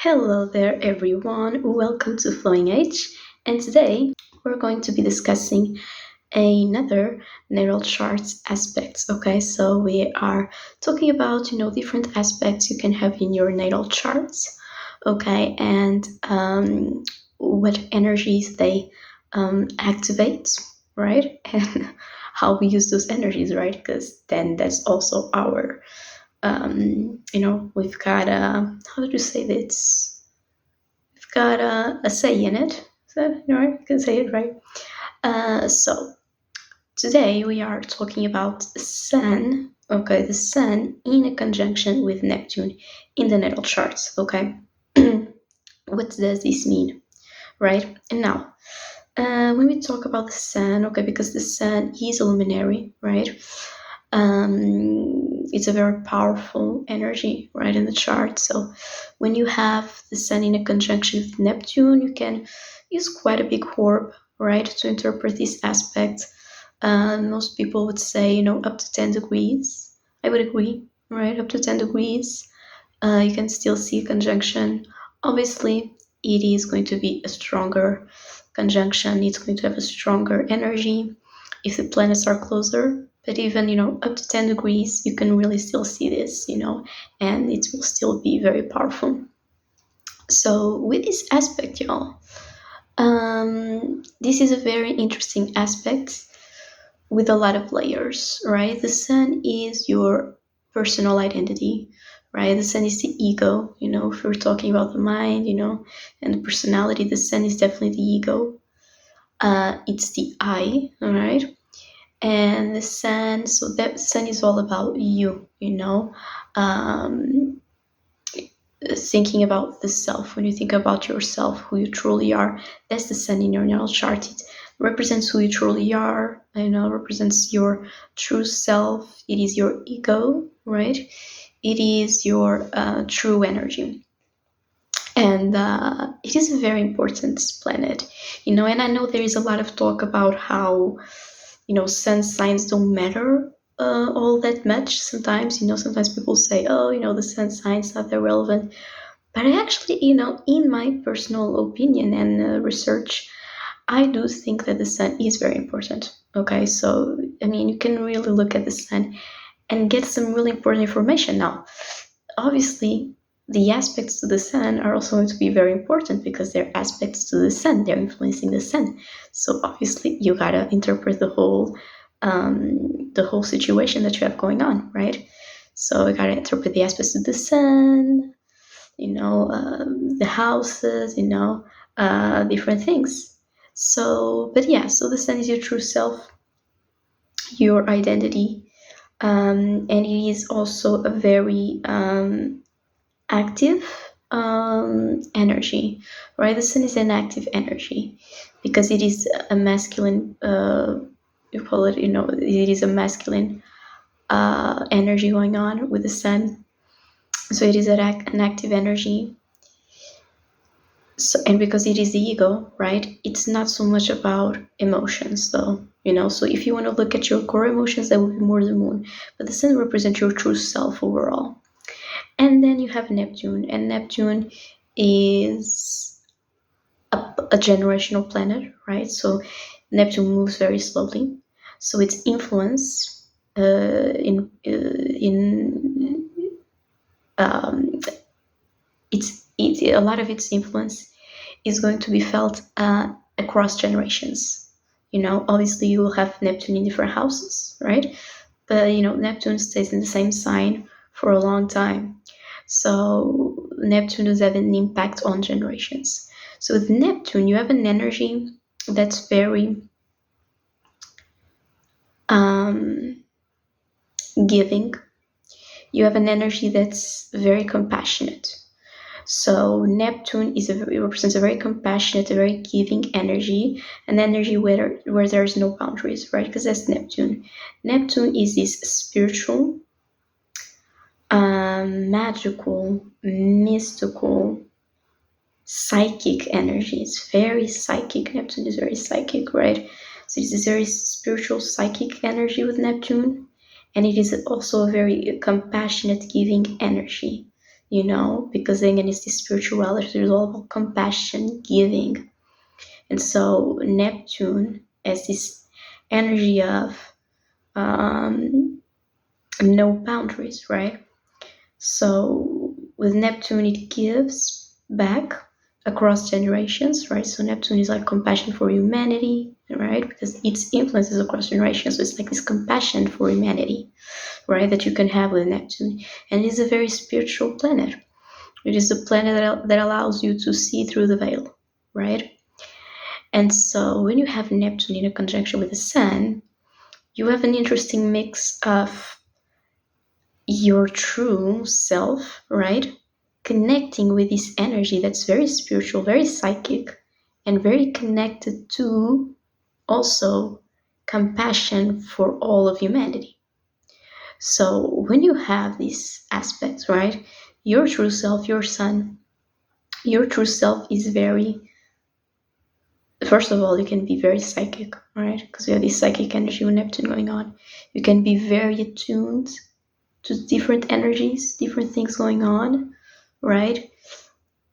Hello there, everyone. Welcome to Flowing Age. And today we're going to be discussing another natal charts aspects. Okay, so we are talking about different aspects you can have in your natal charts. Okay, and what energies they activate, right? And how we use those energies, right? Because then that's also our we've got how do you say this? We've got a say in it. Is that right? You can say it right. So today we are talking about the sun. Okay, the sun in a conjunction with Neptune in the natal charts. Okay, what does this mean, right? And now, when we talk about the sun, okay, because the sun is a luminary, right? It's a very powerful energy, right, in the chart. So when you have the sun in a conjunction with Neptune, you can use quite a big orb, right, to interpret this aspect. Most people would say, up to 10 degrees. I would agree, right, up to 10 degrees. You can still see a conjunction. Obviously, it is going to be a stronger conjunction. It's going to have a stronger energy if the planets are closer. But even, up to 10 degrees, you can really still see this, and it will still be very powerful. So with this aspect, y'all, this is a very interesting aspect with a lot of layers, right? The sun is your personal identity, right? The sun is the ego, if we're talking about the mind, and the personality, the sun is definitely the ego. It's the I, all right? And the sun, so that sun is all about you, thinking about the self. When you think about yourself, who you truly are, that's the sun in your natal chart. It represents who you truly are, represents your true self. It is your ego, right? It is your true energy. And it is a very important planet, and I know there is a lot of talk about how sun signs don't matter all that much. Sometimes people say, oh, the sun signs not that relevant. But I actually, in my personal opinion and research, I do think that the sun is very important. Okay, so you can really look at the sun and get some really important information. Now, obviously, the aspects to the sun are also going to be very important because they're aspects to the sun. They're influencing the sun. So obviously, you gotta interpret the whole situation that you have going on, right? So you gotta interpret the aspects of the sun, the houses, different things. So, but yeah, so the sun is your true self, your identity, and it is also a very active energy, right? The sun is an active energy because it is a masculine, you call it, it is a masculine energy going on with the sun. So it is an active energy. So, and because it is the ego, right? It's not so much about emotions, though, So if you want to look at your core emotions, that would be more the moon. But the sun represents your true self overall. And then you have Neptune, and Neptune is a generational planet, right? So Neptune moves very slowly. So its influence a lot of its influence is going to be felt across generations. Obviously you will have Neptune in different houses, right? But Neptune stays in the same sign for a long time. So Neptune does have an impact on generations. So with Neptune, you have an energy that's very giving. You have an energy that's very compassionate. So Neptune represents a very compassionate, a very giving energy, an energy where there's no boundaries, right? Because that's Neptune. Neptune is this spiritual, magical, mystical, psychic energy. It's very psychic. Neptune is very psychic, right? So it's this very spiritual, psychic energy with Neptune, and it is also a very compassionate, giving energy. because again, it's this spirituality. It's all about compassion, giving. And so Neptune has this energy of no boundaries, right? So with Neptune, it gives back across generations, right? So Neptune is like compassion for humanity, right? Because its influence is across generations. So it's like this compassion for humanity, right? That you can have with Neptune. And it is a very spiritual planet. It is a planet that allows you to see through the veil, right? And so when you have Neptune in a conjunction with the Sun, you have an interesting mix of your true self, right? Connecting with this energy that's very spiritual, very psychic, and very connected to also compassion for all of humanity. So when you have these aspects, right? Your true self, your Sun, your true self is very, first of all, you can be very psychic, right? Because you have this psychic energy with Neptune going on. You can be very attuned to different energies, different things going on, right?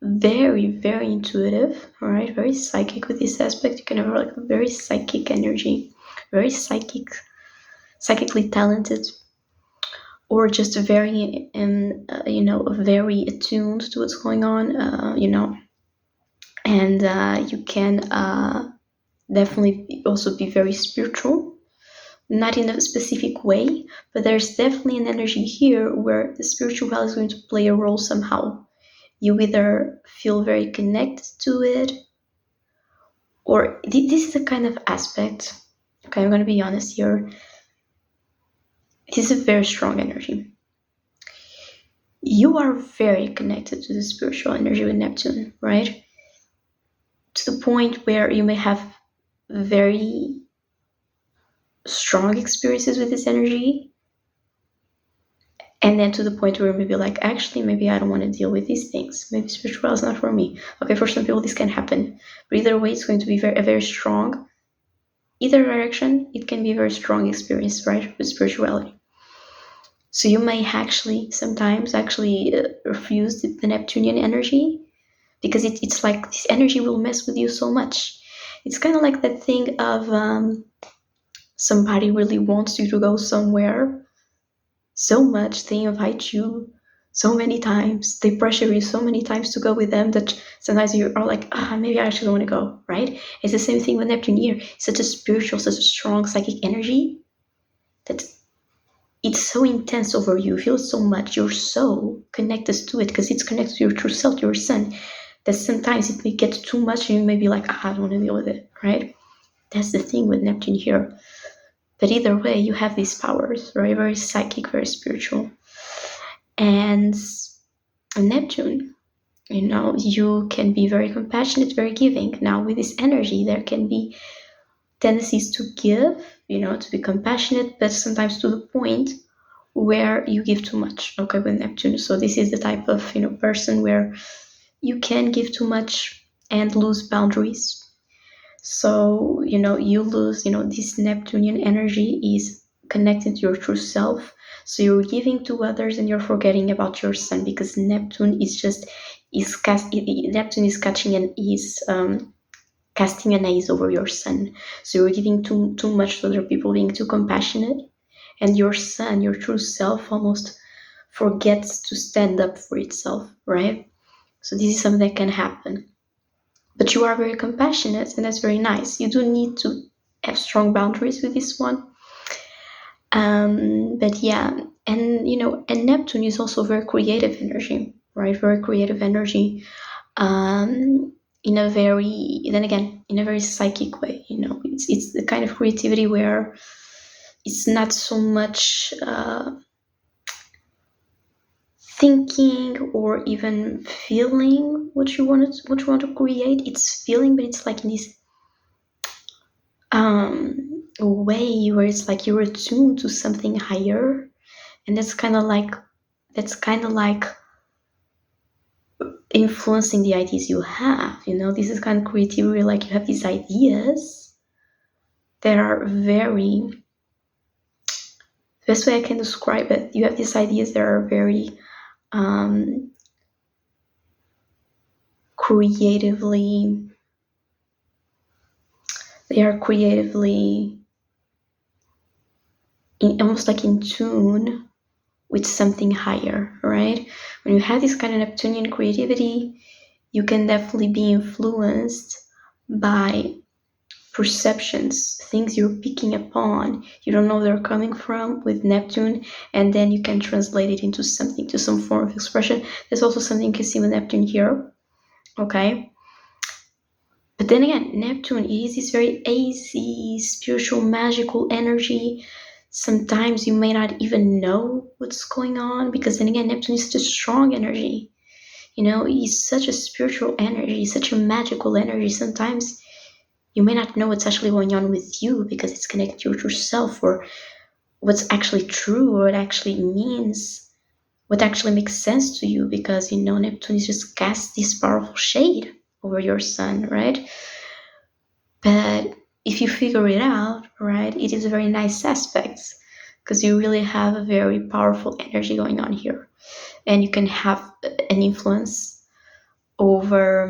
Very, very intuitive, right? Very psychic with this aspect. You can have like a very psychic energy, very psychically talented, or just very, very attuned to what's going on, and you can definitely also be very spiritual, not in a specific way, but there's definitely an energy here where the spirituality is going to play a role somehow. You either feel very connected to it, or this is a kind of aspect. Okay, I'm going to be honest here. This is a very strong energy. You are very connected to the spiritual energy with Neptune, right? To the point where you may have very strong experiences with this energy, and then to the point where maybe like, actually, maybe I don't want to deal with these things. Maybe spiritual is not for me. Okay, for some people this can happen, but either way, it's going to be a very strong. Either direction, it can be a very strong experience, right, with spirituality. So you may actually sometimes refuse the Neptunian energy, because it's like this energy will mess with you so much. It's kind of like that thing of somebody really wants you to go somewhere so much, they invite you so many times, they pressure you so many times to go with them, that sometimes you are like, maybe I actually want to go, right? It's the same thing with Neptune here. Such a spiritual, such a strong psychic energy that it's so intense over you. You feel so much. You're so connected to it because it's connected to your true self, your Sun, that sometimes it may get too much and you may be like, I don't want to deal with it, right? That's the thing with Neptune here. But either way, you have these powers, right? Very psychic, very spiritual. And Neptune, you can be very compassionate, very giving. Now, with this energy, there can be tendencies to give, to be compassionate, but sometimes to the point where you give too much, okay, with Neptune. So this is the type of, person where you can give too much and lose boundaries. So, you lose, this Neptunian energy is connected to your true self. So you're giving to others and you're forgetting about your Sun, because Neptune Neptune is catching and is casting an ace over your Sun. So you're giving too much to other people, being too compassionate, and your Sun, your true self, almost forgets to stand up for itself, right? So this is something that can happen. But you are very compassionate, and that's very nice. You do need to have strong boundaries with this one. But yeah, and and Neptune is also very creative energy, right? Very creative energy. In a very psychic way. It's the kind of creativity where it's not so much thinking or even feeling what you want to create. It's feeling, but it's like in this way where it's like you're attuned to something higher, and that's kind of like influencing the ideas you have. This is kind of creativity, like you have these ideas that are very, the best way I can describe it, you have these ideas that are very creatively, they are creatively almost like in tune with something higher, right? When you have this kind of Neptunian creativity, you can definitely be influenced by perceptions, things you're picking upon. You don't know where they're coming from with Neptune, and then you can translate it into something, to some form of expression. There's also something you can see with Neptune here, okay? But then again, Neptune is this very hazy, spiritual, magical energy. Sometimes you may not even know what's going on because then again, Neptune is such a strong energy. It's such a spiritual energy, such a magical energy. Sometimes you may not know what's actually going on with you because it's connected with yourself, or what's actually true, or what actually means, what actually makes sense to you, because Neptune is just cast this powerful shade over your sun, right? But if you figure it out, right, it is a very nice aspect because you really have a very powerful energy going on here, and you can have an influence over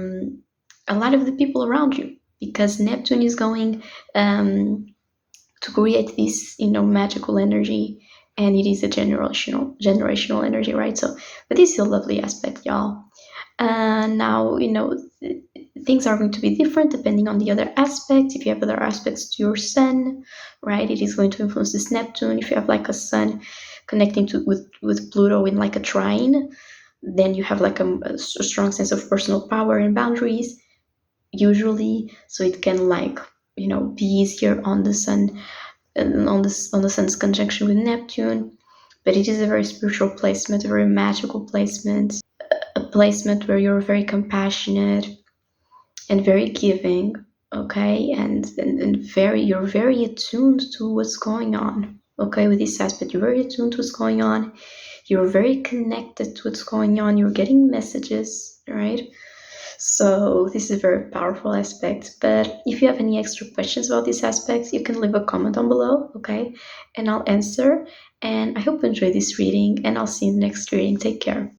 a lot of the people around you because Neptune is going to create this, magical energy, and it is a generational energy, right? So, but this is a lovely aspect, y'all. Now, things are going to be different depending on the other aspects. If you have other aspects to your sun, right, it is going to influence this Neptune. If you have like a sun connecting with Pluto in like a trine, then you have like a strong sense of personal power and boundaries, usually. So it can be easier on the sun, and on the sun's conjunction with Neptune. But it is a very spiritual placement, a very magical placement, a placement where you're very compassionate and very giving, okay, and you're very attuned to what's going on, okay, with this aspect. You're very attuned to what's going on, you're very connected to what's going on, you're getting messages, right? So this is a very powerful aspect. But if you have any extra questions about these aspects, you can leave a comment down below, okay, and I'll answer. And I hope you enjoyed this reading, and I'll see you in the next reading. Take care.